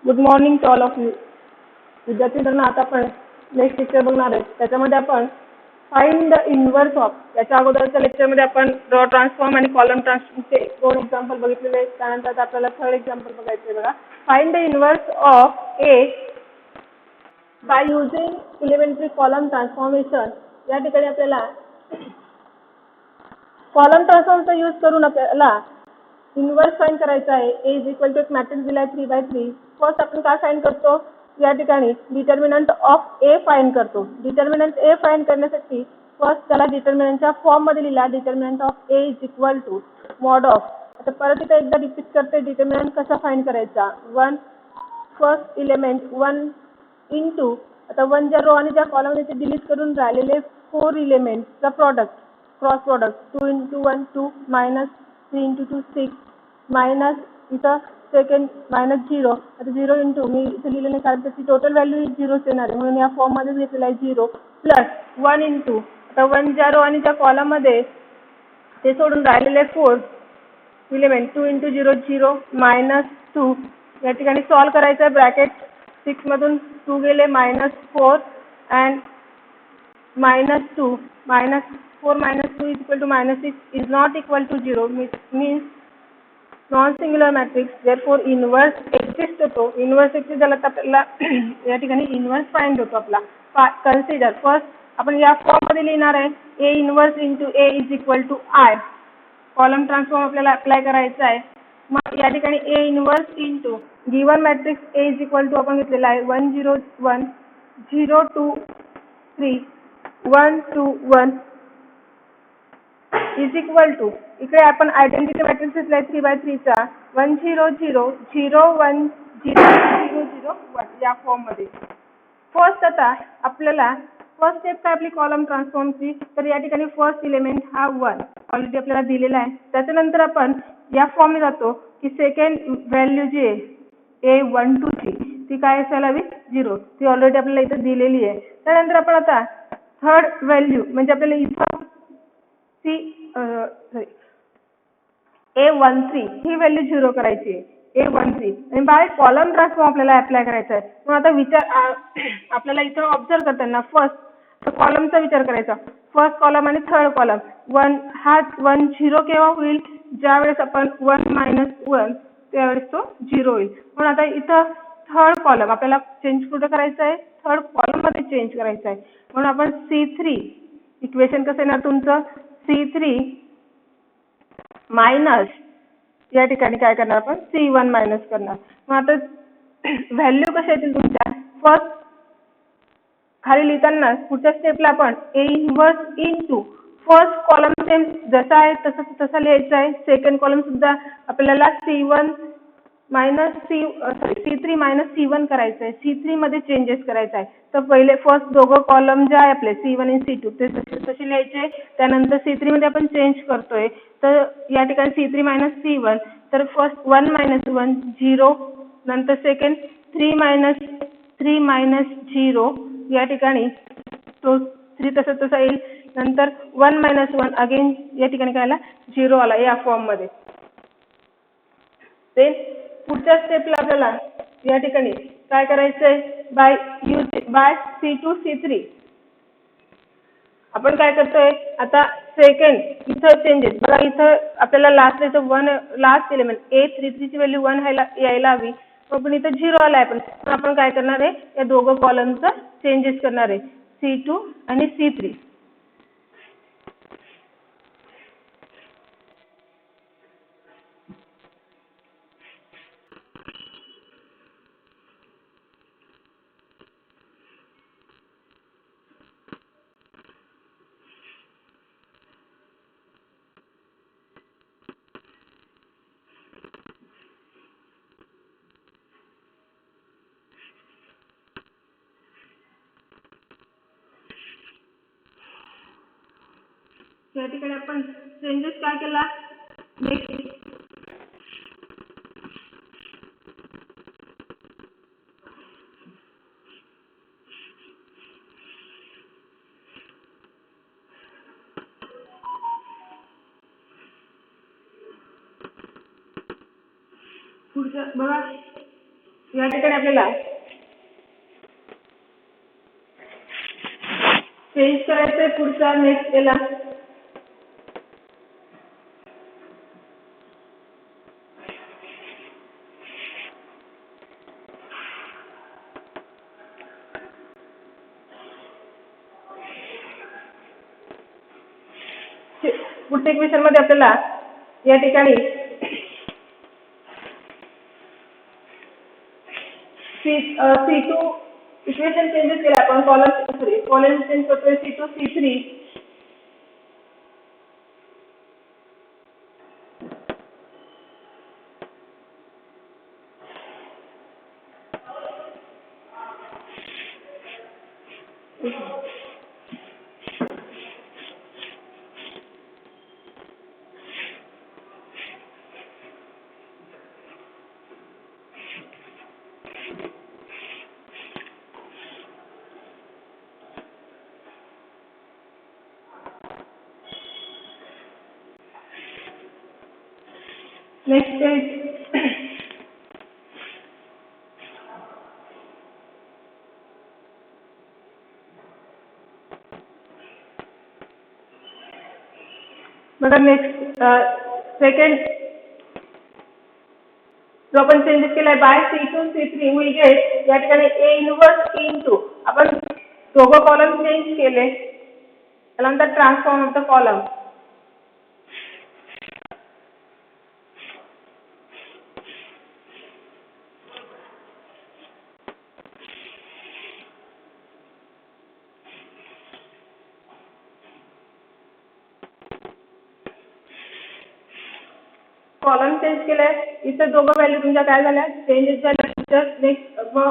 Good morning to all of you. विद्यार्थी मित्रांनो, आता आपण नेक्स्ट लेक्चर बघणार आहे. त्याच्यामध्ये आपण फाइंड द इन्व्हर्स ऑफ, याच्या अगोदरच्या लेक्चरमध्ये आपण रो ट्रान्सफॉर्म आणि कॉलम ट्रान्सफॉर्मचे दोन एक्झाम्पल बघितलेले आहेत. त्यानंतर आता आपल्याला थर्ड एक्झाम्पल बघायचं आहे. बघा, find the inverse of A by using elementary column transformation. या ठिकाणी आपल्याला कॉलम ट्रान्सफॉर्मचा यूज करून आपल्याला इन्व्हर्स फाइंड करायचा आहे. ए इज इक्वल टू एक मॅट्रिक्स दिला आहे 3/3. फर्स्ट आपण काय फाइंड करतो, या ठिकाणी डिटर्मिनंट ऑफ ए फाइंड करतो. डिटर्मिनंट ए फाइंड करण्यासाठी फर्स्ट त्याला डिटर्मिनंटच्या फॉर्म मध्ये लिहिला. Determinant of A is equal to mod of. आता परत इथे एकदा रिपीट करते, डिटर्मिनंट कसा फाइंड करायचा. फर्स्ट इलेमेंट 1 इंटू, आता 1 ज्या रो आणि ज्या कॉलम मध्ये डिलीट करून राहिलेले 4 इलेमेंटचा product, cross product 2 into 1 2 minus 3 into 2 6 minus इथं सेकंड मायनस 0. आता 0 इंटू मी इथे लिहिलेलं नाही कारण त्याची टोटल व्हॅल्यू 0 येणार आहे, म्हणून या फॉर्म मध्ये घेतलेला आहे 0 प्लस 1 इंटू, आता 1 ज्या रो आणि ज्या कॉलम मध्ये ते सोडून राहिलेले 4 इलेमेंट 2 इंटू 0 0 मायनस 2. या ठिकाणी सॉल्व करायचं आहे. ब्रॅकेट 6 मधून 2 गेले minus 4 and minus 2 minus 4 minus 2 is equal to minus 6 is not equal to 0 means non singular matrix. therefore inverse exist होतो. इन्व्हर्स एक्झिस्ट झाला तर आपल्याला या ठिकाणी इन्व्हर्स फाइंड होतो आपला. कन्सिडर फर्स्ट आपण या फॉर्म मध्ये लिहिणार आहे. A inverse into A is equal to I. Column transform आपल्याला अप्लाय करायचा आहे. मग या ठिकाणी A inverse into given matrix A is equal to आपण घेतलेला आहे 1 0 1 0 2 3 1 2 1 इज इक्वल टू, इकडे आपण आयडेंटिटी मॅट्रिक्स घेतलाय 3/3 चा 1 0 0 0 1 0 0 0 1 या फॉर्म मध्ये. फर्स्ट आता आपल्याला फर्स्ट स्टेप काय आपली कॉलम ट्रान्सफॉर्मची, तर या ठिकाणी फर्स्ट इलेमेंट हा 1 ऑलरेडी आपल्याला दिलेला आहे. त्याच्यानंतर आपण या फॉर्मने जातो की सेकंड व्हॅल्यू जी आहे A1 2 ती काय असायला हवी 0. ती ऑलरेडी आपल्याला इथे दिलेली आहे. त्यानंतर आपण आता थर्ड व्हॅल्यू म्हणजे आपल्याला इथं A13 ही व्हॅल्यू 0 करायची आहे. A13 आणि बाय कॉलम ट्रान्सफॉर्म आपल्याला अप्लाय करायचा आहे. मग आता विचार आपल्याला इथं ऑब्झर्व करताना फर्स्ट कॉलमचा विचार करायचा. फर्स्ट कॉलम आणि थर्ड कॉलम 1 हा 1 0 केव्हा होईल, ज्यावेळेस आपण 1 मायनस 1 त्यावेळेस तो 0 होईल. म्हणून आता इथं थर्ड कॉलम आपल्याला चेंज कुठं करायचं आहे, थर्ड कॉलम मध्ये चेंज करायचं आहे. म्हणून आपण C3 इक्वेशन कसं येणार तुमचं C3 मायनस या ठिकाणी काय करणार आपण C1 मायनस करणार. मग आता व्हॅल्यू कशा येतील तुमच्या, फर्स्ट खाली लिहिताना पुढच्या स्टेपला आपण A inverse into first column same जसा आहे तसा लिहायचा आहे. सेकंड कॉलम सुद्धा आपल्याला C1 minus C3 minus C1 करायचं आहे. C3 मध्ये चेंजेस करायचा आहे. तर पहिले फर्स्ट दोघं कॉलम जे आहे आपले C1 आणि C2 ते तसे लिहायचे. त्यानंतर C3 मध्ये आपण चेंज करतोय तर या ठिकाणी C3 मायनस C1, तर फर्स्ट 1 मायनस 1 0, नंतर सेकंड 3 मायनस 0 या ठिकाणी तो 3 तसा येईल. नंतर 1 मायनस 1 अगेन या ठिकाणी काय आला 0 आला या फॉर्म मध्ये. ते पुढच्या स्टेपला आपल्याला या ठिकाणी काय करायचंय, बाय C2 C3 आपण काय करतोय आता सेकंड इथं चेंजेस बघा. इथं आपल्याला लास्ट इथं 1 लास्ट एलिमेंट A33 ची व्हॅल्यू 1 यायला हवी, पण इथं 0 आलाय. पण आपण काय करणार आहे, या दोघं कॉलमचा चेंजेस करणार आहे C2 आणि C3. या ठिकाणी आपण चेंजेस काय केला, पुढचं बघा या ठिकाणी आपल्याला चेंज करायचंय पुढचा नेक्स्ट याला पुढच्या इक्वेशन मध्ये आपल्याला या ठिकाणी C2 इक्वेशन चेंजेस केला आपण कॉलम चेंज करतोय C2 C3 नेक्स्ट बघा नेक्स्ट सेकंड जो आपण चेंजेस केलाय bye C2 C3 will get या ठिकाणी A इनवर्स इंटू आपण दोघं कॉलम चेंज केले त्यानंतर transform of the column column change केलाय इथे दोघं व्हॅल्यू तुमच्या काय झाल्या चेंजेस झाल्या नेक्स्ट मग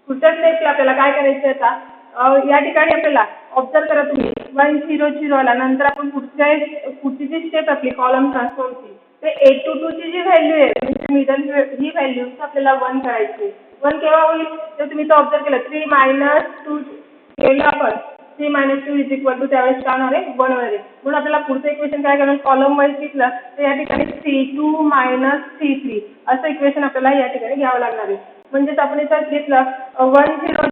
पुढच्या स्टेपला आपल्याला काय करायचं आता या ठिकाणी आपल्याला ऑब्झर्व करा तुम्ही 1 0 0 आला नंतर आपण पुढची जी स्टेप आपली कॉलम ट्रान्सफॉर्मची ते 8 to 2 ची जी व्हॅल्यू आहे म्हणजे मिडल ही व्हॅल्यू आपल्याला 1 करायची 1 केव्हा होईल तर तुम्ही तो ऑब्झर्व केलं 3 - 2 केलं आपण 3 - 2 इज इक्वल टू त्यावेळेस काय होणार आहे 1 होणार आहे म्हणून आपल्याला पुढचं इक्वेशन काय करणार कॉलम वाईज घेतलं तर या ठिकाणी C2 - C3 असं इक्वेशन आपल्याला या ठिकाणी घ्यावं लागणार आहे म्हणजेच आपण इथं घेतलं 1 0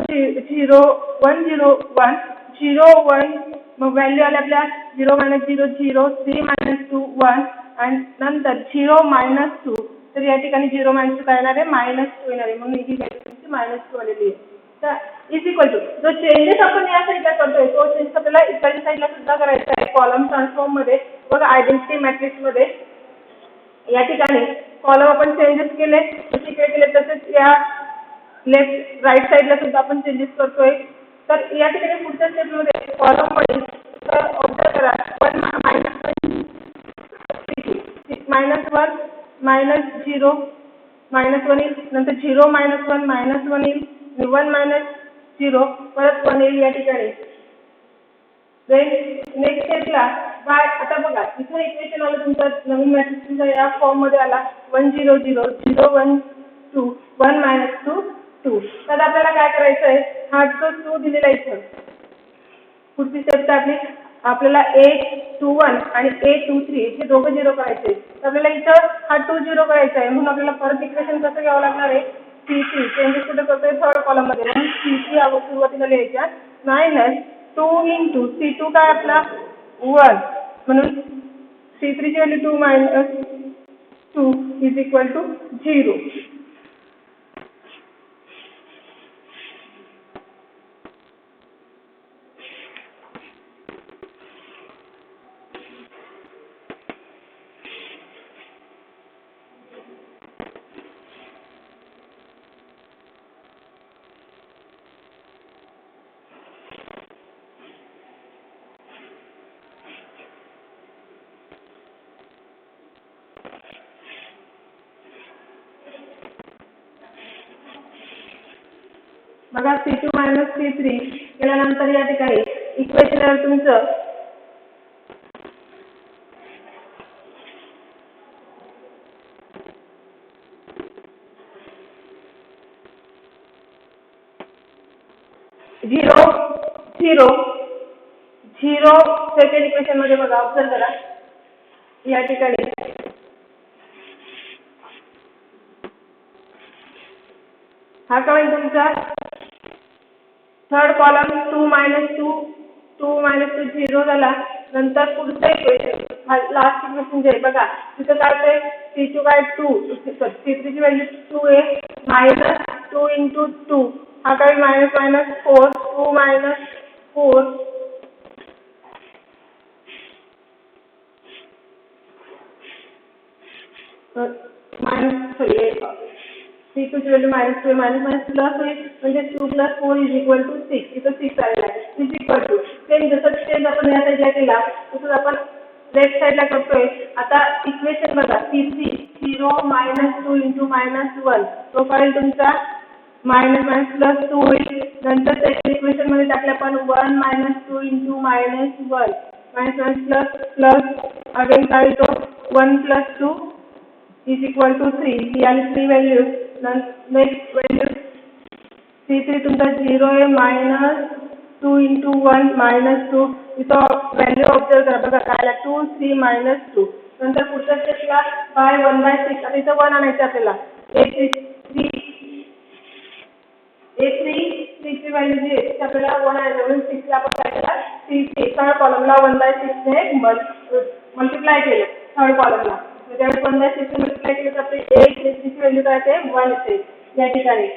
0 1 0 1 0 1 मग व्हॅल्यू आल्या आपल्या 0 - 0 0 3 - 2 1 आणि नंतर 0 - 2 तर या ठिकाणी 0 - 2 काय येणार आहे -2 येणार आहे म्हणून ही व्हॅल्यू -2 आलेली आहे तर इज इक्वल टू जो चेंजेस आपण या साईडला करतोय तो चेंज आपल्याला इकडच्या साईडला सुद्धा करायचा आहे कॉलम ट्रान्सफॉर्म मध्ये बघा आयडेंटिटी मॅट्रिक्स मध्ये या ठिकाणी कॉलम आपण चेंजेस केले जसे केले तसेच या लेफ्ट राईट साईडला सुद्धा आपण चेंजेस करतोय तर या ठिकाणी पुढच्या स्टेपमध्ये कॉलम मध्ये तर ऑब्झर्व करा 1 -1 -0 -1 येईल नंतर 0 - 1 -1 येईल 1 - 0 परत 1 येईल या ठिकाणी नेक्स्ट स्टेपला बाय आता बघा इथे इक्वेशन आलं तुमचं नवीन मॅट्रिक्स तुमचा या फॉर्म मध्ये आला 1 0 0 0 1 2 1 - 2 2 तर आपल्याला काय करायचं आहे हा जो 2 दिलेला इथं पुढची स्टेप आपली आपल्याला A21 आणि A23 हे दोघं 0 करायचे तर आपल्याला इथं हा 2 0 करायचा आहे म्हणून आपल्याला परत इक्वेशन कसं घ्यावं लागणार आहे C3 चेंजेस कुठे करतोय थर्ड कॉलम मध्ये म्हणून C3 सुरुवातीला लिहायच्या -2 into C2 काय आपला 1 म्हणून C3 ची व्हॅल्यू 2 - 2 इज इक्वल टू 0 बघा C2 - C3 केल्यानंतर या ठिकाणी इक्वेशन तुमचं zero zero zero second equation मध्ये बघा ऑब्झर्व करा या ठिकाणी हा काय होईल तुमचा थर्ड कॉलम 2 minus 2 2 minus 2 0 झाला. नंतर पुढचं इक्वेशन लास्ट इक्वेशन जे बघा तिथं काय ते c2 काय 2 c3 ची व्हॅल्यू 2 आहे मायनस 2 into 2 हा काय minus minus 4 2 minus 4 minus sorry c2 ची value minus 2 minus minus plus होईल म्हणजे 2 plus 4 is equal to 6 इथं 6 आलेला आहे is equal to सेम जसं चेंज आपण या साईडला केला तसंच आपण लेफ्ट साईडला करतोय. आता इक्वेशन बघा c3 0 minus 2 into minus 1 तो कळेल तुमचा मायनस मायनस प्लस 2 होईल. नंतर त्या इक्वेशन मध्ये टाकले आपण 1 minus 2 into minus 1 minus minus plus plus again काय तो 1 plus 2 is equal to 3 ही आली 3 व्हॅल्यूज. नेक्स्ट व्हॅल्यू c3 तुमचा 0 आहे मायनस 2 into 1 minus 2 इथं व्हॅल्यू ऑब्झर्व करा बघा काय आला 2 3 minus 2. नंतर पुढच्या स्टेपला बाय 1/6 आता इथं 1 आणायचं आपल्याला a3 ची व्हॅल्यू जी आहे आपल्याला 1 आणायचं म्हणून 6 ला आपण काय केलं c3 थर्ड कॉलमला 1/6 ने मल्टिप्लाय केलं थर्ड कॉलमला म्हणजे 1/6 ने मल्टिप्लाय केलं तर आपली a3 ची व्हॅल्यू काय येते 1 येते या ठिकाणी.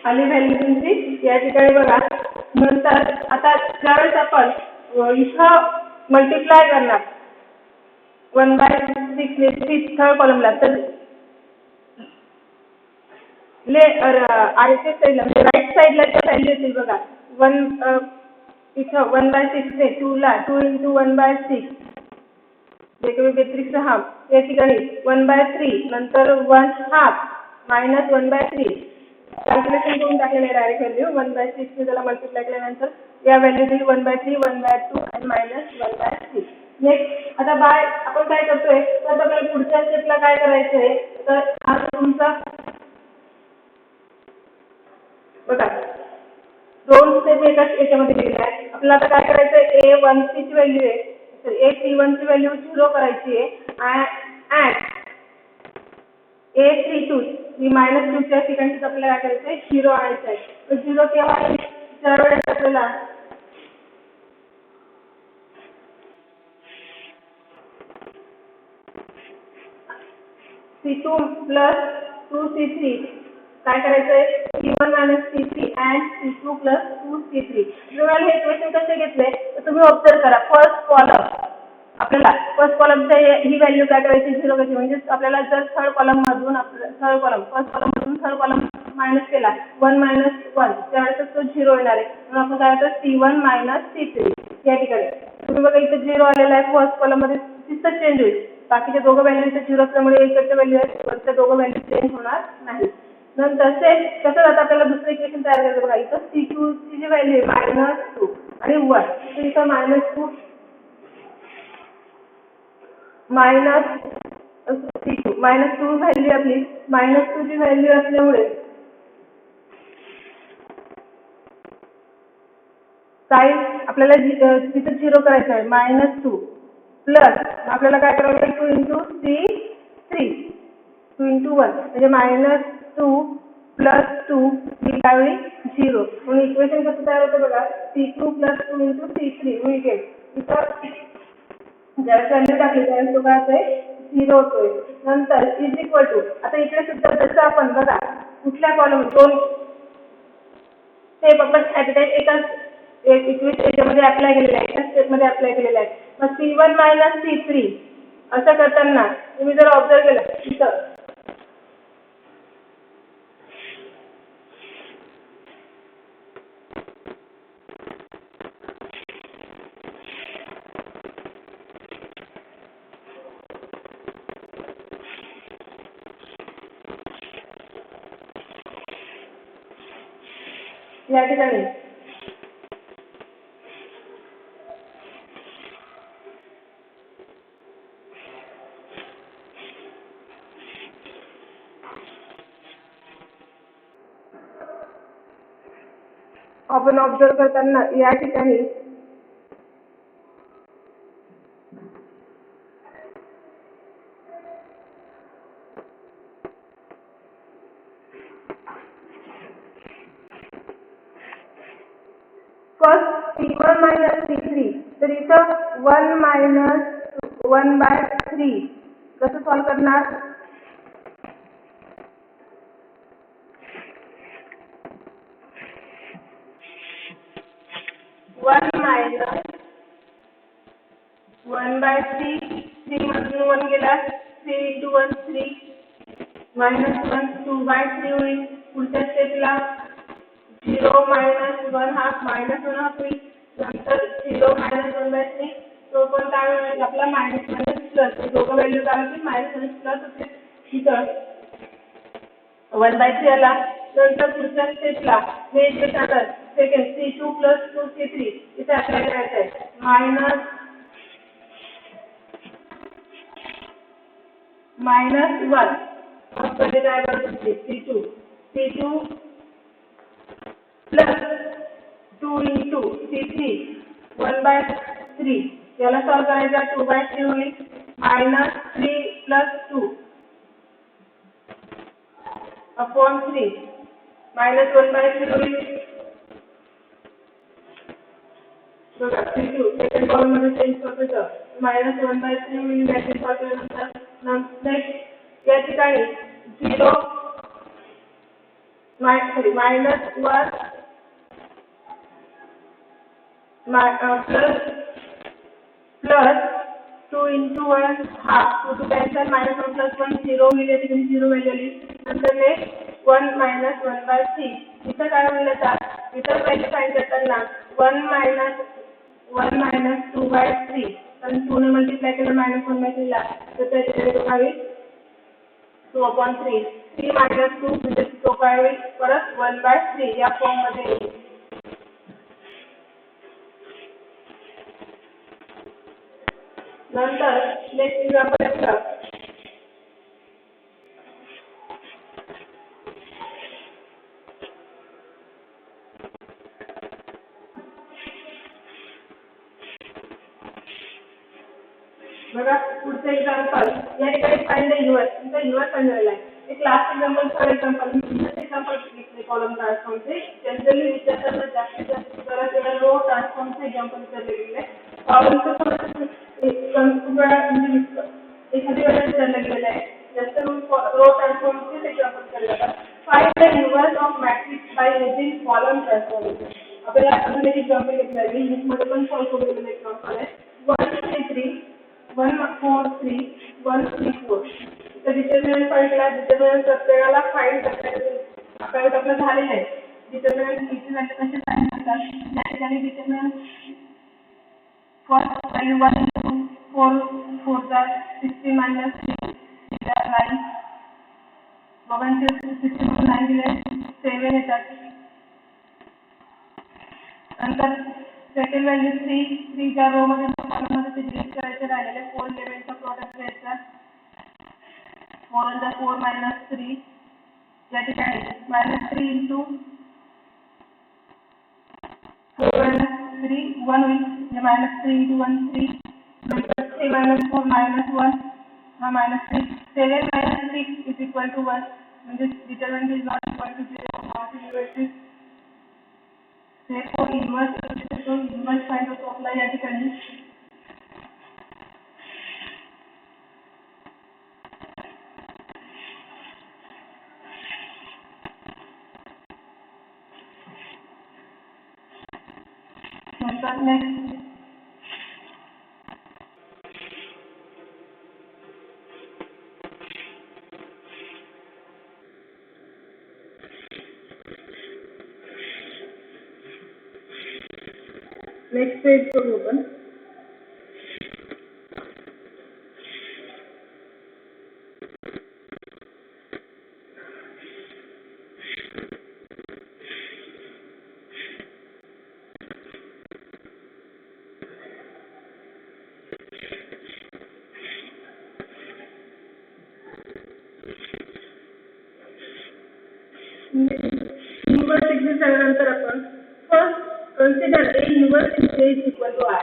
आली व्हॅल्यू तुमची या ठिकाणी बघा. नंतर आता ज्यावेळेस आपण इथं मल्टिप्लाय करणार 1/6 ने थर्ड कॉलमला तर आरच्या साईडला म्हणजे राईट साईडला त्या व्हॅल्यू येतील बघा 1 इथं 1/6 ने 2 ला 2 into 1/6 व्यतिरिक्त हाफ या ठिकाणी 1/3 नंतर 1/2 मायनस 1/3 कॅल्क्युलेशन करून टाकलेलं आहे डायरेक्ट व्हॅल्यू 1/6 ने त्याला मल्टिप्लाय केल्यानंतर या व्हॅल्यू दिली 1/3 1/2 आणि मायनस 1/3. नेक्स्ट आता बाय आपण काय करतोय तर आपल्याला पुढच्या स्टेपला काय करायचंय तर हा तुमचा बघा दोन स्टेप एकाच याच्यामध्ये दिलेला आहे. आपल्याला आता काय करायचं a1c ची व्हॅल्यू आहे तर a31 ची व्हॅल्यू 0 करायची आहे and a32 ही -2 च्या ठिकाणी आपल्याला काय करायचं आहे 0 आणायचं आहे. तर 0 केव्हा आहे ज्यावेळेस आपल्याला c2 plus 2c3 काय करायचं आहे c1 minus c3 and c2 plus 2c3. तुम्हाला हे इक्वेशन कसे घेतले तर तुम्ही ऑब्झर्व करा फर्स्ट कॉलम आपल्याला फर्स्ट कॉलमच्या ही व्हॅल्यू काय करायची 0 करायची म्हणजे आपल्याला जर थर्ड कॉलम मधून थर्ड कॉलम फर्स्ट कॉलम मधून थर्ड कॉलम मायनस केला 1 minus 1 त्यावेळेस तो 0 येणार आहे म्हणून आपण काय करतो c1 minus c3 या ठिकाणी तुम्ही बघा इथे 0 आलेला आहे फर्स्ट कॉलम मध्ये तिथं चेंज होईल. बाकीचे दोघं व्हॅल्यू इथे 0 असल्यामुळे इकडच्या व्हॅल्यू आहेत वरच्या दोघं व्हॅल्यू चेंज होणार नाही. नंतर सेम कसं आता आपल्याला दुसरं इक्वेशन तयार करायचं बघा इथं c2 ची जी व्हॅल्यू आहे -2 आणि 1 तर इथं -2 c2 -2 व्हॅल्यू आपली -2 ची व्हॅल्यू असल्यामुळे काय आपल्याला तिथं 0 करायचं आहे -2 प्लस आपल्याला काय करावं लागेल 2 into c3 2 into 1 म्हणजे -2 plus 2 ही काय होईल 0. म्हणून इक्वेशन कसं तयार होतं बघा c2 plus 2 into c3 we get इथं ज्यावेळेस व्हॅल्यू टाकली त्यावेळेस तो काय होतोय 0 होतोय. नंतर इज इक्वल टू आता इकडे सुद्धा जसं आपण बघा कुठल्या कॉलम दोन स्टेप आपण एकाच एक इक्वेशन याच्यामध्ये अप्लाय केलेलं आहे एकाच स्टेपमध्ये अप्लाय केलेलं आहे. मग c1 minus c3 असं करताना तुम्ही जर ऑब्झर्व केलं इथं या ठिकाणी आपण ऑब्झर्व करताना या ठिकाणी फर्स्ट C1 मायनस C3, तर इथं 1 मायनस 1/3 कसं सॉल्व करणार? 1 मायनस 1/3, 3 मधून 1 गेला, 3 into 1 3, मायनस 1 2/3 होईल. पुढच्या स्टेपला 0 मायनस 1 हाफ मायनस 1 हाफ होईल. नंतर 0 मायनस 1/3, तो पण काय होईल आपला मायनस मायनस प्लस, दोघं व्हॅल्यू काय होतील मायनस मायनस प्लस होते. इथं 1/3 आला. नंतर पुढच्या स्टेपला हे जे टाकतात सेकंड C2 प्लस 2C3 इथे अप्लाय करायचं आहे. मायनस 1 म्हणजे काय करतो C2 प्लस 2 into C3 1/3, याला सॉल्व करायचा 2/3 होईल. मायनस 3 प्लस 2 अपॉन 3 मायनस 1/3 होईल. बघा C2 सेकंड कॉलम मध्ये चेंज करतो, मायनस 1/3 होईल. याची सॉल्व केल्यानंतर नेक्स्ट या ठिकाणी 0 minus 1 plus 2 into 1 half, 2 cancel, minus 1 plus 1 0 होईल. या ठिकाणी 0 व्हॅल्यू आली. नंतर नेक्स्ट 1 मायनस 1/3, इथं काय होईल आता इथं व्हॅल्यू फाइंड करताना 1 मायनस 2/3, आणि 2 ने मल्टिप्लाय केलं मायनस 1/3 ला, तर त्याच्याकडे तो काय होईल 2/3, 3 मायनस 2 म्हणजे तो काय होईल परत 1/3 या फॉर्म मध्ये येईल. नंतर नेक्स्ट एक्झाम्पल आहे. बघा पुढचं एक्झाम्पल या ठिकाणी फाइंड द इन्व्हर्स, तुमचा इन्व्हर्स सांगितलेला आहे. एक लास्ट एक्झाम्पल फॉर एक्झाम्पल घेतले कॉलम ट्रान्सफॉर्मचे. जनरली विद्यार्थ्यांना जास्तीत जास्त बऱ्याच वेळा रो ट्रान्सफॉर्मचे एक्झाम्पल विचारले गेलेले आहे. कॉलमचं थोडंसं एखादी वेळेस विचारलं गेलेलं आहे. जास्त रो ट्रान्सफॉर्मचे एक्झाम्पल विचारले जातात. Find the inverse of matrix by using column transformation. आपल्याला अजून एक एक्झाम्पल घेतलं आहे, इंग्लिशमध्ये पण सॉल्व करून दिलेलं एक्झाम्पल आहे. 1 3 3 1 4 3 1 3 4. तर डिटर्मिनंट फाइंड केला. डिटर्मिनंट प्रत्येकाला फाइंड करता आपल्याला आपलं झालेलं आहे. डिटर्मिनंट किती झाले कसे फाइंड करतात? या ठिकाणी डिटर्मिनंट फर्स्ट व्हॅल्यू 1 4 4 60 मायनस 3 9, दोघांचे 60 9 दिले 7 येतात. नंतर सेकंड व्हॅल्यू 3 च्या रो मध्ये कॉलममध्ये ते डिलीट करायचे राहिलेले 4 एलिमेंटचा प्रोडक्ट घ्यायचा. 4 × 4 मायनस 3, या ठिकाणी मायनस 3 into 4 minus 3 1 होईल. म्हणजे मायनस 3 into 1 3, नंतर 3 minus 4 minus 1, हा minus 3, 7 minus 3 is equal to 1, म्हणजे determinant is not equal to 0, not inverse. therefore inverse find होतो आपला या ठिकाणी. नंतर नेक्स्ट पेज करू आपण. इन्व्हर्स एक्झिस्ट झाल्यानंतर आपण first consider A inverse in A is equal to I.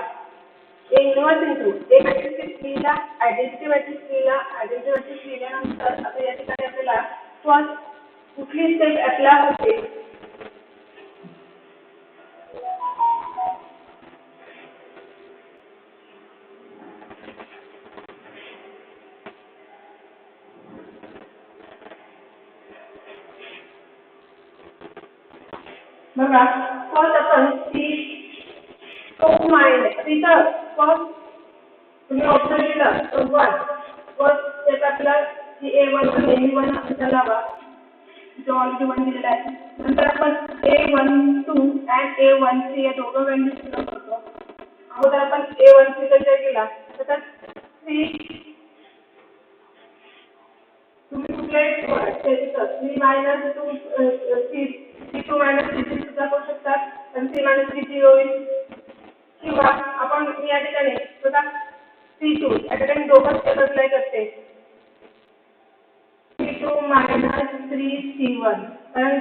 A inverse into A matrix लिहिला, आयडेंटिटी मॅट्रिक्स लिहिल्यानंतर आता या ठिकाणी आपल्याला फर्स्ट कुठली स्टेप अप्लाय होते बघा. फर्स्ट आपण तिथं फर्स्ट तुम्ही ऑप्शन दिला तर फर्स्ट स्टेप आपला की A1 आणि A1 आपल्याला लावा जो ऑलरेडी 1 दिलेला आहे. नंतर आपण A12 and A13 या दोघं व्हॅल्यूज फिल करतो. अगोदर आपण A13 कन्सिडर केला तर 3 तुम्ही कुठल्याही 3 मायनस 2 C2 मायनस C3 सुद्धा करू शकतात आणि C मायनस C0 होईल किंवा आपण या ठिकाणी बघा C2 या ठिकाणी दोघं स्टेप अप्लाय करते C2 मायनस 3C1 कारण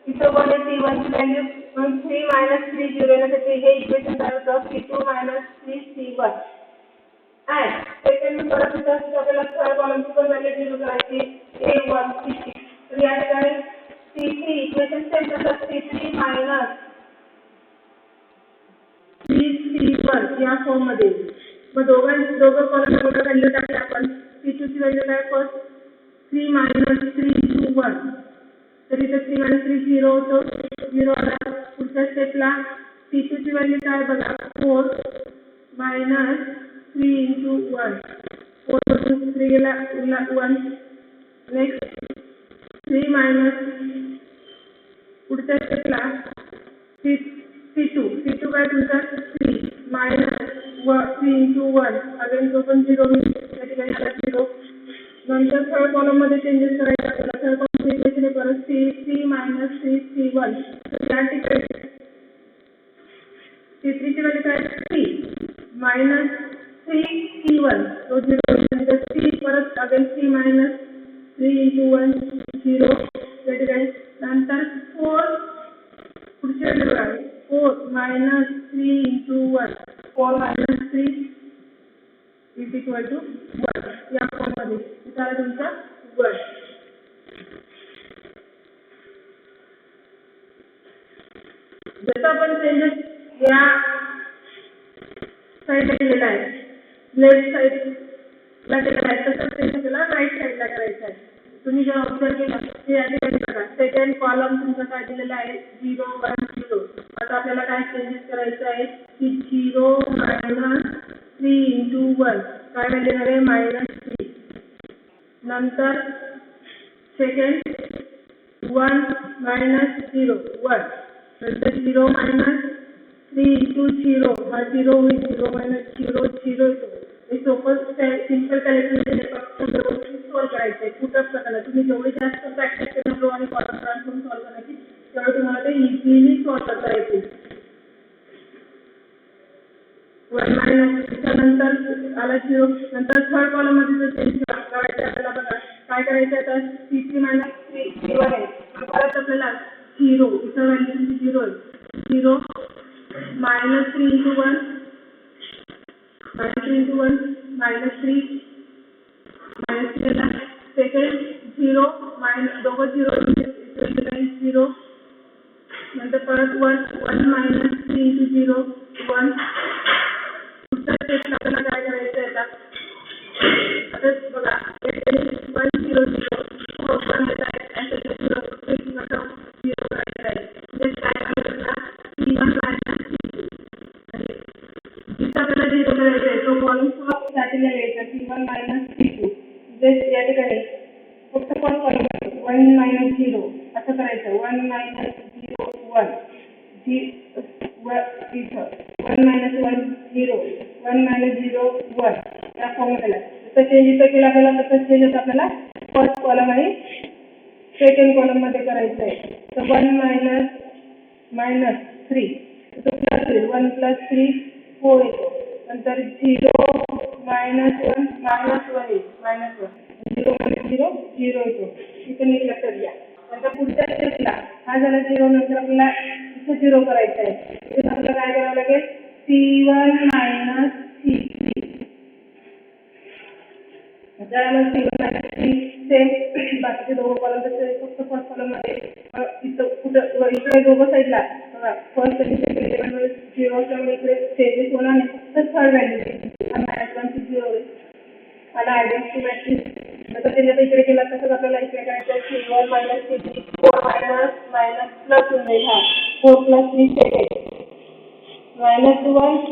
इथं 1 आहे C1 ची व्हॅल्यू म्हणून 3 मायनस 3 0 येण्यासाठी हे इक्वेशन तयार होतं C2 minus 3C1 and second परत इथं आपल्याला थर्ड कॉलमची पण व्हॅल्यू 0 करायची A1 C3 तर या ठिकाणी C3 इक्वेशन सेम तसंच C3 मायनस 3C1 या फॉर्म मध्ये. मग दोघं कॉलम मध्ये व्हॅल्यू टाकली आपण. C2 ची व्हॅल्यू काय फर्स्ट 3 मायनस 3 into 1 तर इथं 3 मायनस 3 0 होतो 0 आला. पुढच्या स्टेपला C2 ची व्हॅल्यू काय बघा 4 मायनस 3 into 1 4 मधून 3 गेला 1 नेक्स्ट 3 मायनस पुढच्या स्टेपला C2 काय तुमचा 3 मायनस 3 into 1 अगेन तो पण 0 होईल या ठिकाणी आला 0. नंतर थर्ड कॉलम मध्ये चेंजेस करायचे आपल्याला. थर्ड कॉलम इक्वेशन परत C3 मायनस 3C1 या ठिकाणी C3 ची व्हॅल्यू काय 3 मायनस 3C1 तो 0 होईल. 3 परत अगेन 3 मायनस 3 into 1 0 या ठिकाणी. नंतर 4 पुढची व्हॅल्यू आहे 4 minus 3 into 1 4 minus 3 is equal to 1 या फॉर्म मध्ये इथं तुमचा 1. जसं आपण चेंजेस या साईडला केलेला आहे लेफ्ट साईडला केलेला आहे तसंच चेंज आपल्याला राईट साईडला करायचं आहे. तुम्ही जर ऑब्झर्व केला ते या ठिकाणी बघा सेकंड कॉलम तुमचा काय दिलेला आहे 0 1 0. आता आपल्याला काय चेंजेस करायचं आहे की 0 मायनस 3 into 1 काय व्हॅल्यू आहे -3. नंतर सेकंड 1 मायनस 0 1 नंतर 0 मायनस 3 into 0 हा 0 होईल 0 मायनस 0 0 येतो. हे सोपं सिंपल कॅल्क्युलेशन फक्त सॉल्व करायचं आहे. पुटअप करताना तुम्ही जेवढे जास्त प्रॅक्टिस करणार रो आणि कॉलम ट्रान्सफॉर्म सॉल्व करायची तेवढं तुम्हाला ते इझिली सॉल्व करता येतील. 1 मायनस नंतर आला 0 नंतर थर्ड कॉलम मध्ये जर चेंज करायचं आपल्याला बघा काय करायचं आता C3 मायनस 3 0 आहे परत आपल्याला 0 इथं व्हॅल्यू 0 आहे 0 मायनस 3 into 1 -3 into 1 -3 केला. सेकंड 0 मायनस दोघं 0 0 नंतर परत 1 मायनस 3 into 0 1. पुढच्या स्टेपला आपल्याला काय करायचं आहे आता बघा 1 0 0 1 येत आहे 0 0 करायचं आहे म्हणजे काय करायचं C1 मायनस C2 जिथं आपल्याला 0 करायचं आहे तो कॉलम स्टार्टिंगला घ्यायचा C1 मायनस C2 या ठिकाणी फक्त पण कॉलम 1 मायनस 0 असं करायचं 1 मायनस 0 1 इथं 1 मायनस 1 0 1 मायनस 0 1 या फॉर्मला जसं चेंज इथं केलं आपल्याला तसंच चेंज आपल्याला फर्स्ट कॉलम आणि सेकंड कॉलम मध्ये करायचं आहे. तर 1 मायनस 3 तर प्लस होईल 1 प्लस 3 4 येतो. नंतर 0 मायनस 1 मायनस 1 येईल -1 0 मायनस 0 0 येतो. इथं नीट लक्षात घ्या. आता पुढच्या स्टेपला हा झाला 0 नंतर आपल्याला इथे 0 करायचं आहे. इथे आपल्याला काय करावं लागेल C1 मायनस C3 त्याला C1 सेम बाकीचे दोघं कॉलम तसे फक्त फर्स्ट कॉलम मध्ये इथं कुठं इकडे दोघं साईडला बघा फर्स्ट आणि सेकंड एलिमेंट मध्ये 0 असल्यामुळे इकडे चेंजेस होणार नाही फक्त थर्ड व्हॅल्यू -1 ची 0 होईल. मला आयडेंटिटी मॅट्रिक्स जसं त्याने इकडे केला तसंच आपल्याला इकडे करायचं आहे C1 minus C3 4 minus minus plus होऊन जाईल हा 4 प्लस 3 सेकंड -1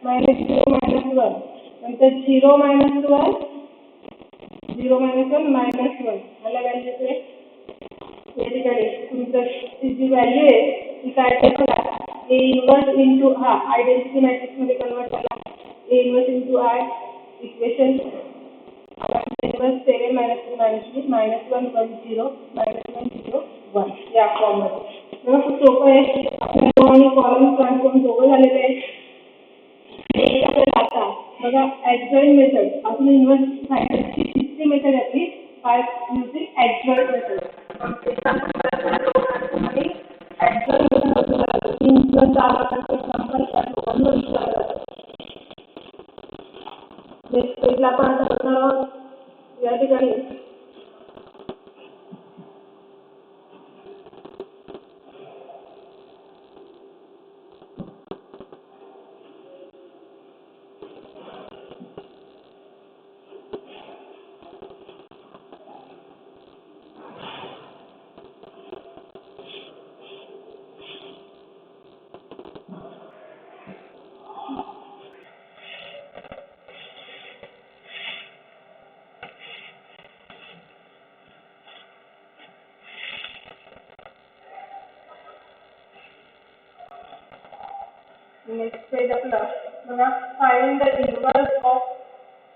मायनस 0 मायनस 1 नंतर 0 मायनस 1 0 मायनस 1 मायनस 1 मला व्हॅल्यू येते या ठिकाणी तुमचं जी व्हॅल्यू आहे ती काय केला A इन्व्हर्स इंटू हा आयडेंटिटी मॅट्रिक्स मध्ये कन्वर्ट झाला A inverse into I equation inverse 7 minus 2 minus 3 minus 1 1 0 minus 1 0 1 या फॉर्म मध्ये बघा खूप सोपं आहे आपल्या दोन्ही कॉलम ट्रान्सफॉर्म दोघं झालेले आहेत. आता बघा ऍडजॉइन मेथड अजून इन्व्हर्स फायनलची तिसरी मेथड आपली बाय युजिंग ऍडजॉइन मेथड आणि ऍडजॉइन मेथड तीन किंवा 4 प्रकारचे एक्झाम्पल या दोघांवर विचारले जातात. नेक्स्ट पेजला आपण आता बघणार आहोत या ठिकाणी नेक्स्ट पेज आपलं बघा find the inverse of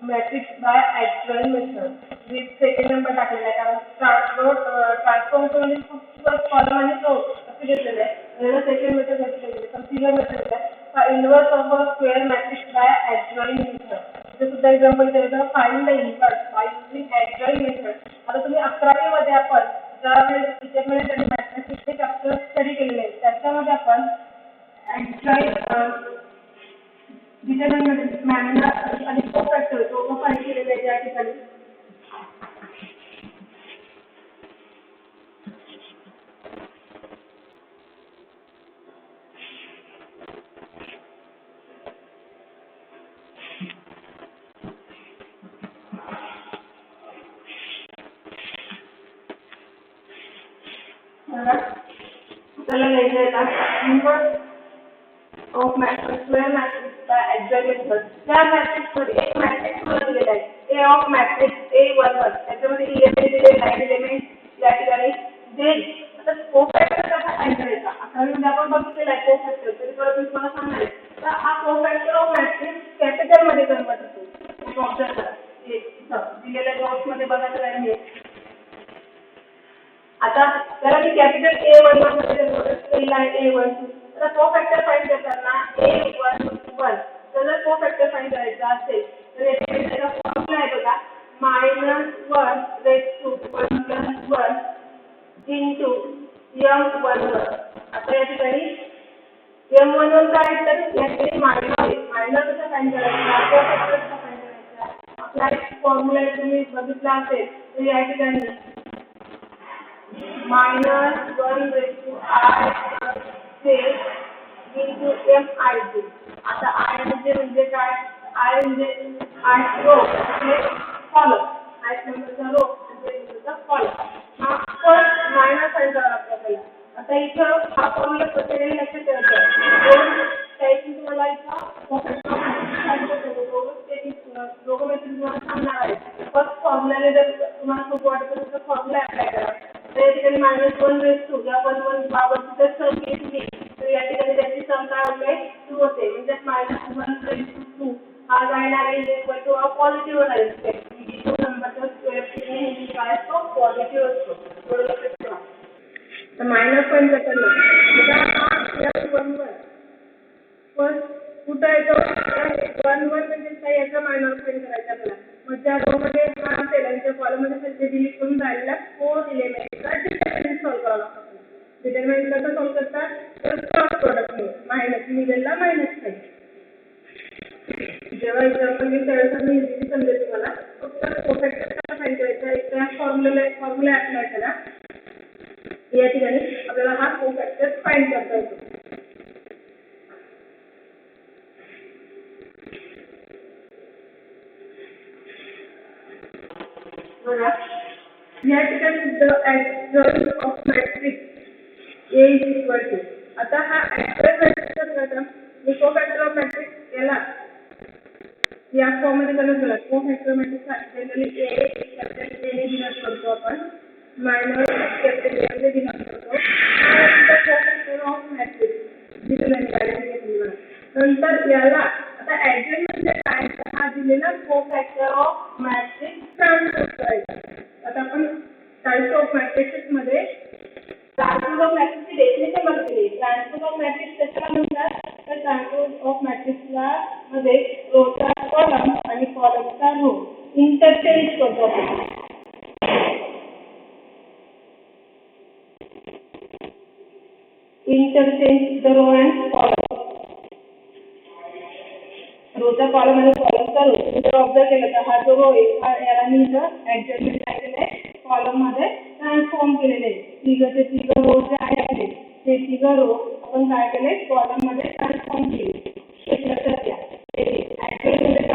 matrix by adjoint method with second number टाकलेला आहे कारण ट्रान्सफॉर्म म्हणजे खूप कॉलम आणि रो असे घेतलेले आहे याला सेकंड मेथड घेतलेली पण तिला मेथड आहे inverse of a square matrix by adjoint method इथे सुद्धा एक्झाम्पल दिलेलं आहे find the inverse by using adjoint method. आता तुम्ही 11वी मध्ये आपण ज्यावेळेस डिटरमिनंट आणि मॅट्रिक्सचे चॅप्टर स्टडी केलेले आहेत त्याच्यामध्ये आपण डिटरमिनंट मॅनर आणि कोफॅक्टर दोघं फाइंड केलेले आहेत या ठिकाणी. आपल्याला लिहायचं आहे inverse of matrix square matrix by adjoint method. त्या मॅट्रिक्स मध्ये एक मॅट्रिक्स मध्ये दिलेला आहे A ऑफ मॅट्रिक्स A11 त्याच्यामध्ये इलेमेंट दिलेले 9 एलिमेंट या ठिकाणी जे आता कोफॅक्टर कसा फाइंड करायचा 11वी मध्ये आपण बघितलेला आहे कोफॅक्टर तरी परत मी तुम्हाला सांगणार आहे तर हा कोफॅक्टर ऑफ मॅट्रिक्स कॅपिटल मध्ये कन्वर्ट होतो. ऑब्झर्व करा दिलेल्या बॉक्स मध्ये बघायचं आहे आता त्याला मी कॅपिटल A11 मध्ये कन्वर्ट केला आहे A12 आता कोफॅक्टर फाइंड करताना A11 जर कोफॅक्टर फाइंड करायचा असेल तर याचा फॉर्म्युला आहे बघा -1 raised to 1 + 1 into M11. आता या ठिकाणी M11 काय तर या ठिकाणी मायनर कसं फाइंड करायचा कोफॅक्टर कसं फाइंड करायचा आपला फॉर्म्युला तुम्ही बघितला असेल तर या ठिकाणी -1 raised to I j into MI2. आता I म्हणजे काय I म्हणजे ith रो म्हणजे कॉलम ith नंबरचा रो आणि नंबरचा कॉलम हा फर्स्ट मायनस फाइंड करावा लागतो आपल्याला. आता इथं हा फॉर्म्युला प्रत्येकाने लक्षात ठेवायचा दोन टाईपची तुम्हाला इथं दोघं मेथड तुम्हाला सांगणार आहे. फर्स्ट फॉर्म्युलाने जर तुम्हाला खूप वाटत असेल तर फॉर्म्युला अप्लाय करा तर या ठिकाणी -1 raised to या 1 बाबत जर सम घेतली तर या ठिकाणी त्याची सम काय होते 2 होते म्हणजे -1 raised to 2 हा जाणार आहे इक्वल टू हा पॉझिटिव्ह राहील तो नंबरचा स्क्वेअर नेहमी काय असतो पॉझिटिव्ह असतो थोडं लक्षात ठेवा. तर मायनस पण करताना फर्स्ट कुठं येतो 1 म्हणजे काय याचा मायनस फाइंड करायचा आपल्याला मग त्या रो मध्ये काय असेल आणि त्या कॉलम मध्ये डिलीट करून राहिलेला 4 एलिमेंटचा डिटर्मिनंट कसं सॉल्व करतात तर क्रॉस प्रोडक्ट मायनस मिडलला मायनस करायचं. जेव्हा एक्झाम्पल घेईल त्यावेळेस मी इझिली समजेल तुम्हाला. फक्त कोफॅक्टर फाइंड करायचा आहे त्या फॉर्म्युला अप्लाय करा. या ठिकाणी आपल्याला हा कोफॅक्टर फाइंड करता येतो. बघा या ठिकाणी the adjoint of matrix A is equal to. आता हा ऍडजॉइंट मॅट्रिक्स कसं मी कोफॅक्टर ऑफ मॅट्रिक्स याला या फॉर्म मध्ये बनवून दिला. Cofactor matrix generally A capital A ने डिनोट करतो आपण, मायनस कॅपिटल ए ने डिनोट करतो. कोफॅक्टर ऑफ मॅट्रिक्स दिलेला आहे. नंतर याला आता ऍडजॉइंट म्हणजे काय हा दिलेला कोफॅक्टर ऑफ मॅट्रिक्स ट्रान्सपोज करायचा. आता आपण टाइप्स ऑफ मॅट्रिक्स मध्ये ट्रान्सपोज ऑफ मॅट्रिक्सची डेफिनेशन बघितली. ट्रान्सपोज ऑफ मॅट्रिक्स कशाला म्हणतात तर ट्रान्सपोज ऑफ मॅट्रिक्सला मध्ये रोचा कॉलम आणि कॉलमचा रो इंटरचेंज करतो आपण. Interchange the row and column. रोचा कॉलम आणि कॉलमचा रो जर ऑब्झर्व केलं तर हा जो रो आहे हा याला मी इथं ऍडजस्टमेंट काय केलंय कॉलम मध्ये ट्रान्सफॉर्म केलेले आहे. तिघं रो जे आहे आपले ते तिघं रो आपण काय केले कॉलम मध्ये ट्रान्सफॉर्म केले. एक लक्षात घ्या. ऍडजस्टमेंट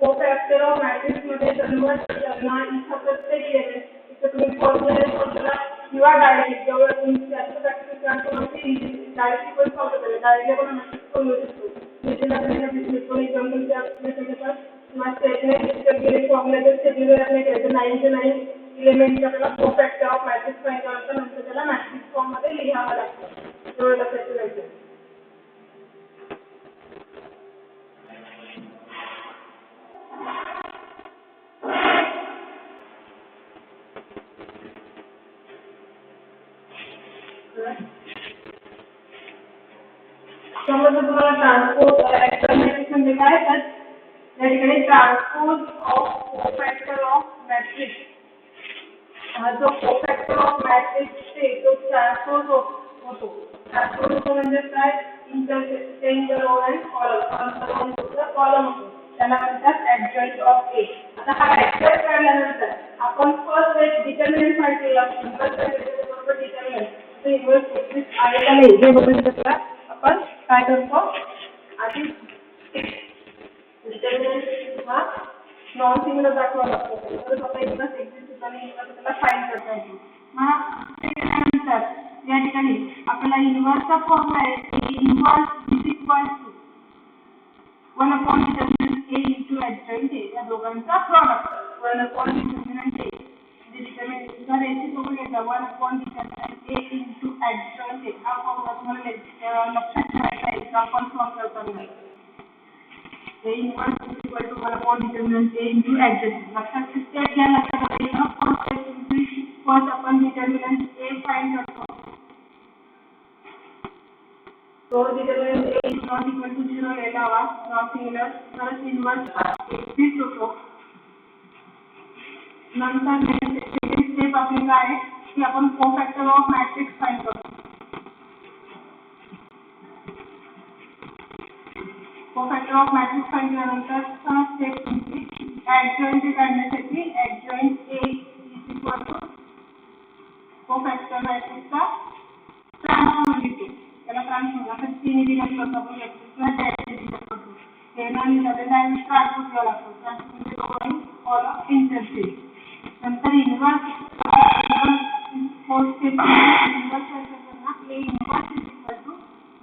कोफॅक्टर ऑफ मॅट्रिक्स मध्ये कन्वर्ट करणार इथं प्रत्येक एलिमेंट इथं तुम्ही फॉर्म्युला किंवा डायरेक्ट जेवढं तुम्ही जास्त प्रॅक्टिस करतो डायरेक्टली पण सॉल्व करेल. डायरेक्टली पण मॅट्रिक्स सोडवू शकतो. जसे आपल्याला दिसतो एक्झाम्पल आपल्याकडे किंवा स्टेटमेंट गेले फॉर्म्युला शेड्यूलर आपल्या घ्यायचं 9 ते 9 एलिमेंट आपल्याला कोफॅक्टर ऑफ मॅट्रिक्स फाइंड करायचं. नंतर त्याला मॅट्रिक्स फॉर्म मध्ये लिहावं लागतं. एवढं लक्षात ठेवायचं. समजा तुम्हाला ट्रान्सपोज ऍक्सपेरिमेंट म्हणजे काय तर या ठिकाणी ट्रान्सपोज ऑफ कोफॅक्टर ऑफ मॅट्रिक्स हा जो कोफॅक्टर ऑफ मॅट्रिक्स आहे तो ट्रान्सपोज होतो. ट्रान्सपोज होतो म्हणजे काय interchange the row and column होतो. त्याला म्हणतात ऍडजॉइंट ऑफ ए. आता हा ऍडजॉइंट काढल्यानंतर आपण फर्स्ट एक डिटर्मिनंट फाइंड केला. बरोबर डिटर्मिनंट ते इन्व्हर्स एक्सिस्ट आहे का नाही हे बघून घेतला. आपण काय करतो आधी डिटर्मिनंट हा नॉन सिंग्युलर दाखवावा लागतो. तर आपण एकदाच एक्झिस्ट आणि त्याला फाइंड करता येतो. मग ते केल्यानंतर या ठिकाणी आपल्याला इन्व्हर्सचा फॉर्म्युला आहे. Inverse is equal to 1 upon determinant A into adjoint A. या दोघांचा product 1 upon determinant A determinant चा रेशो सोबत घ्यायचा 1 upon determinant A into adjoint A. हा फॉर्म्युला तुम्हाला लक्षात ठेवायचा आहे. एक्झाम्पल सॉल्व करताना A inverse is equal to 1 upon determinant A into adjoint. लक्षात स्टेप घ्या. लक्षात आलं फर्स्ट आपण डिटर्मिनंट ए फाइंड करतो. तो determinant A is not equal to 0 लिहावा नॉन सिंग्युलर. तरच इन्व्हर्स एक्झिस्ट होतो. नंतर सेकंड स्टेप आपली काय आहे की आपण कोफॅक्टर ऑफ मॅट्रिक्स फाइंड करतो. कोफॅक्टर ऑफ मॅट्रिक्स फाइंड केल्यानंतर स्टेप तुमची ऍडजॉइंट काढण्यासाठी adjoint A is equal to cofactor मॅट्रिक्सचा ट्रान्सफॉर्म घेतो. त्याला ट्रान्सफॉर्म आता 3 डिनोट करतो आपण एक्सला डायरेक्टली डिनोट करतो. हे नाही झालं डायरेक्ट ट्रान्सफॉर्म घ्यावा लागतो. ट्रान्सफॉर्म म्हणजे दोघांनी कॉलम इंटरचेंज. नंतर इन्व्हर्स फोर्थ स्टेप इन्व्हर्स करताना A inverse is equal to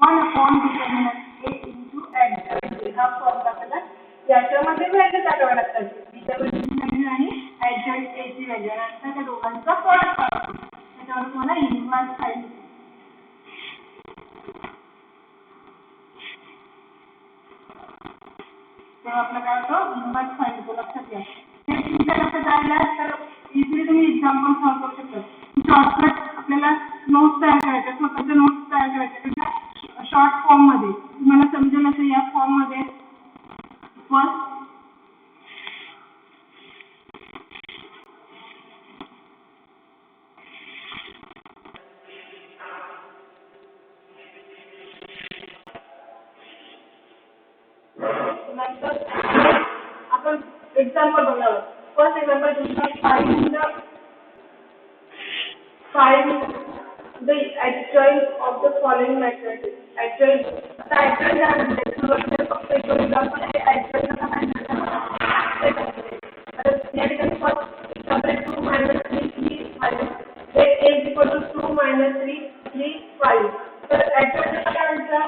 1 upon determinant A into adjoint. हा फॉर्म्युला आपल्याला याच्यामध्ये व्हॅल्यू टाकाव्या लागतात. डिटर्मिनंट व्हॅल्यू आणि ऍडजॉइंट ए ची व्हॅल्यू. नंतर त्या दोघांचा प्रॉडक्ट काढतो. त्याच्यावर तुम्हाला इन्व्हर्स फाइंड तेव्हा आपला काय होतो इन्व्हर्स फाइंड होतो. लक्षात घ्या. ते तुमच्या लक्षात आलं तर इझिली तुम्ही एक्झाम्पल सॉल्व करू शकता. शॉर्टकट आपल्याला नोट्स तयार करायच्या स्वतःच्या नोट्स तयार करायच्या शॉर्ट फॉर्म मध्ये तुम्हाला समजेल असं या फॉर्म मध्ये फर्स्ट एक्झाम्पल बघणार. फर्स्ट एक्झाम्पल तुमचा find the adjoint of the following matrices. Adjoint आता adjoint काय म्हणते? सुरुवातीला फक्त एक एक्झाम्पल आहे adjoint चा काय म्हणतात? आता या ठिकाणी फर्स्ट एक्झाम्पल 2 - 3 3 5 हे a = 2 - 3 3 5. तर adjoint काय म्हणतात?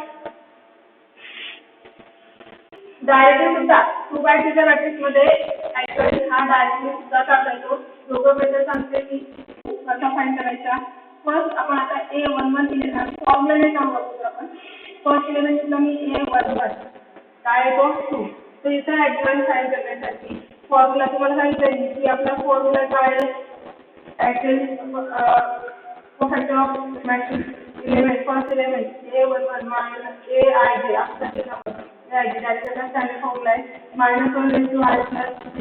डायरेक्टली सुद्धा 2/2 च्या मॅट्रिक्स मध्ये adjoint हा डायरेक्टली सुद्धा काढता येतो. दोघं मेथड सांगते की कसा फाइंड करायचा. फर्स्ट आपण आता A11 दिलेला फॉर्म्युलाने काम वापरू आपण. फर्स्ट एलिमेंट घेतला मी A11 काय येतो 2. तर इथे adjoint फाइंड करण्यासाठी फॉर्म्युला तुम्हाला सांगितलं की आपला फॉर्म्युला काय आहे. adjoint factor of matrix element first element A11 - Aij आपला डायरेक्टली स्टँडर्ड फॉर्म्युला आहे -1 * I + j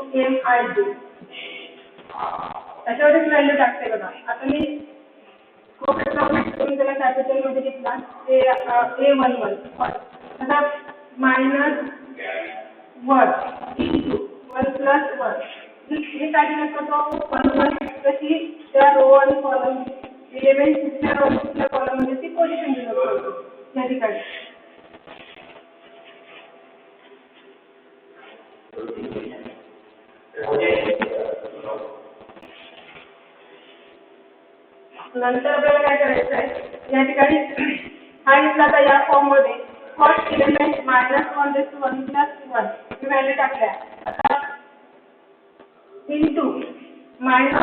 * Mij. त्याच्यावरच व्हॅल्यू टाकते बघा. आता मी तुम्ही त्याला कॅपिटल मध्ये घेतला A11 आता -1 * 1 + 1 हे काय दिलं करतो 1 कशी त्या रो आणि कॉलम एलिमेंट कुठल्या रो कुठल्या कॉलम मध्ये ती पोझिशन दिलं करतो या ठिकाणी. नंतर आपल्याला काय करायचं आहे या ठिकाणी हा घेतला तर या फॉर्म मध्ये फर्स्ट एलिमेंट -1 * 1 + 1 ही व्हॅल्यू टाकल्या. आता इनटू मायनस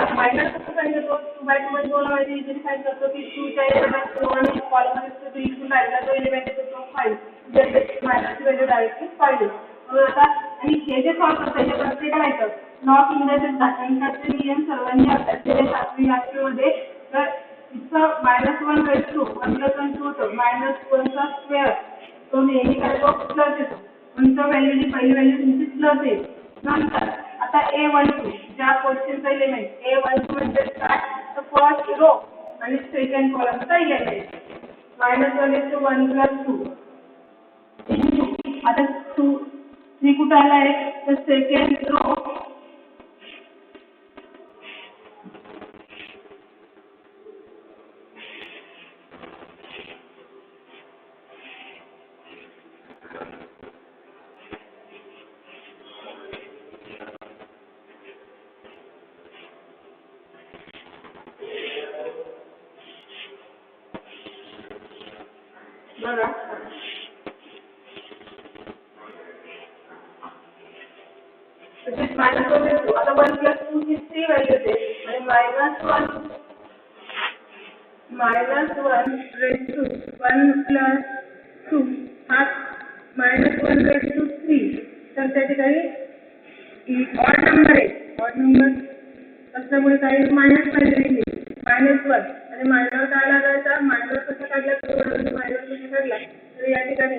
कसं सांगितलं 2/2 मध्ये दोन वेळा इझिली फाइंड करतो की 2 च्या एलिमेंट रो आणि कॉलम मध्ये तो इनटू राहिला तो एलिमेंट येतो 5 जे मायनस व्हॅल्यू डायरेक्टली 5 येईल. म्हणून आता आणि हे जे सॉल्व करता हे प्रत्येकाला येतं. लॉग इंग्रजीत दाखवण्याचे नियम सर्वांनी अभ्यासलेले 7वी 8वी मध्ये. तर इथं -1 * 1 + 1 होतं -1 चा स्क्वेअर तो नेहमी काय तो प्लस येतो. म्हणून व्हॅल्यूची पहिली व्हॅल्यू तुमची प्लस येईल. नंतर आता A12 ज्या पोझिशनचा एलिमेंट A12 म्हणजे काय तर फर्स्ट रो आणि सेकंड कॉलमचा एलिमेंट -1 * 1 + 2 आता 3 कुठे आला आहे तर सेकंड रो बघा -1 आता 1 + 2 ही 3 व्हॅल्यू येते आणि -1 + 1 + 2 हा -1 * 3 तर त्या ठिकाणी ऑड नंबर आहे. ऑड नंबर असल्यामुळे काही मायनस पाहिजे -1 आणि मायनस काय लागायचा मायनस कसा काढला तर मायनस कसा काढला तर या ठिकाणी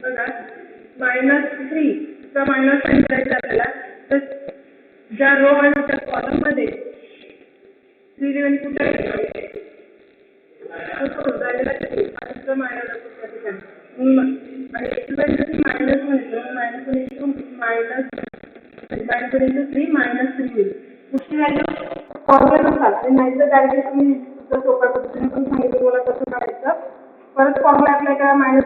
बघा -3 चा मायनस साइन करायचा आपल्याला. तर ज्या रो आणि त्या कॉलम मध्ये 3 एलिमेंट कुठे आहे तो मायनस असतो त्या ठिकाणी आणि एलिमेंट मायनस म्हटलं -3 कुठची व्हॅल्यू फॉर्म्युला आणि नाहीतर डायरेक्टली तुम्ही सोप्या पद्धतीने पण सांगितलं मला कसं करायचं. परत फॉर्म्युला अप्लाय करा -1 *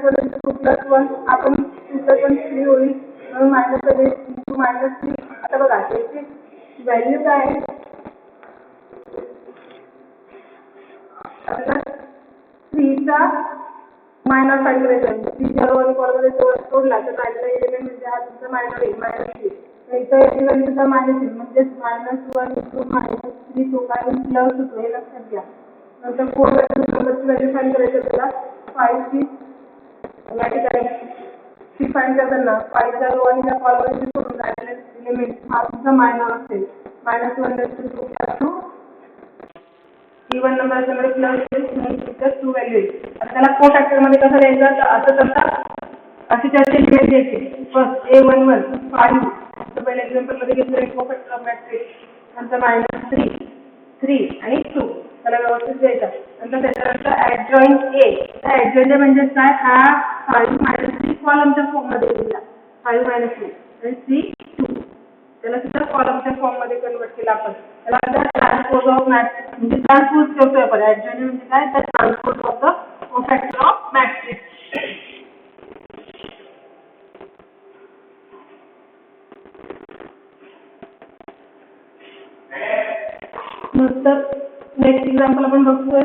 2 + 1 आपण 2 पण 3 होईल -3 आता बघा याची व्हॅल्यू काय आहे आता 3 चा मायनस फाइंड करायचा. 3 च्या रो आणि कॉलम मध्ये सोडला तर राहिलेला एलिमेंट म्हणजे हा तुमचा मायनस येईल -3 इथं याची व्हॅल्यू सुद्धा मायनस येईल म्हणजे -1 * 3 तो काय प्लस होतो हे लक्षात घ्या. नंतर 4 नंबरची व्हॅल्यू फाइंड करायची आपल्याला 5 ची या ठिकाणी ती फाइंड करताना 5 च्या रो आणि त्या कॉलम मध्ये सोडून राहिलेला एलिमेंट हा तुमचा मायनस असेल -1 * 2 + 2 इवन नंबर असल्यामुळे प्लस 2 व्हॅल्यू येईल. आता त्याला को फॅक्टर मध्ये कसं द्यायचं तर असं करता अशी त्याची इमेज द्यायची. फर्स्ट A11 5 तर पहिल्या एक्झाम्पल मध्ये घेतलं को फॅक्टर ऑफ मॅट्रिक्स नंतर -3 आणि 2 त्याला व्यवस्थित द्यायचा. नंतर त्याच्यानंतर adjoint A त्या adjoint म्हणजे काय हा 5 - 3 कॉलमच्या फॉर्म मध्ये दिला 5 minus 2 आणि 3 2. त्याला सुद्धा कॉलमच्या फॉर्म मध्ये कन्वर्ट केला आपण. त्याला ट्रान्सपोज ऑफ मॅट्रिक्स म्हणजे ट्रान्सपोज ठेवतोय आपण. ऍडजॉइनिंग म्हणजे काय तर transpose of the cofactor of matrix. नंतर नेक्स्ट एक्झाम्पल आपण बघतोय.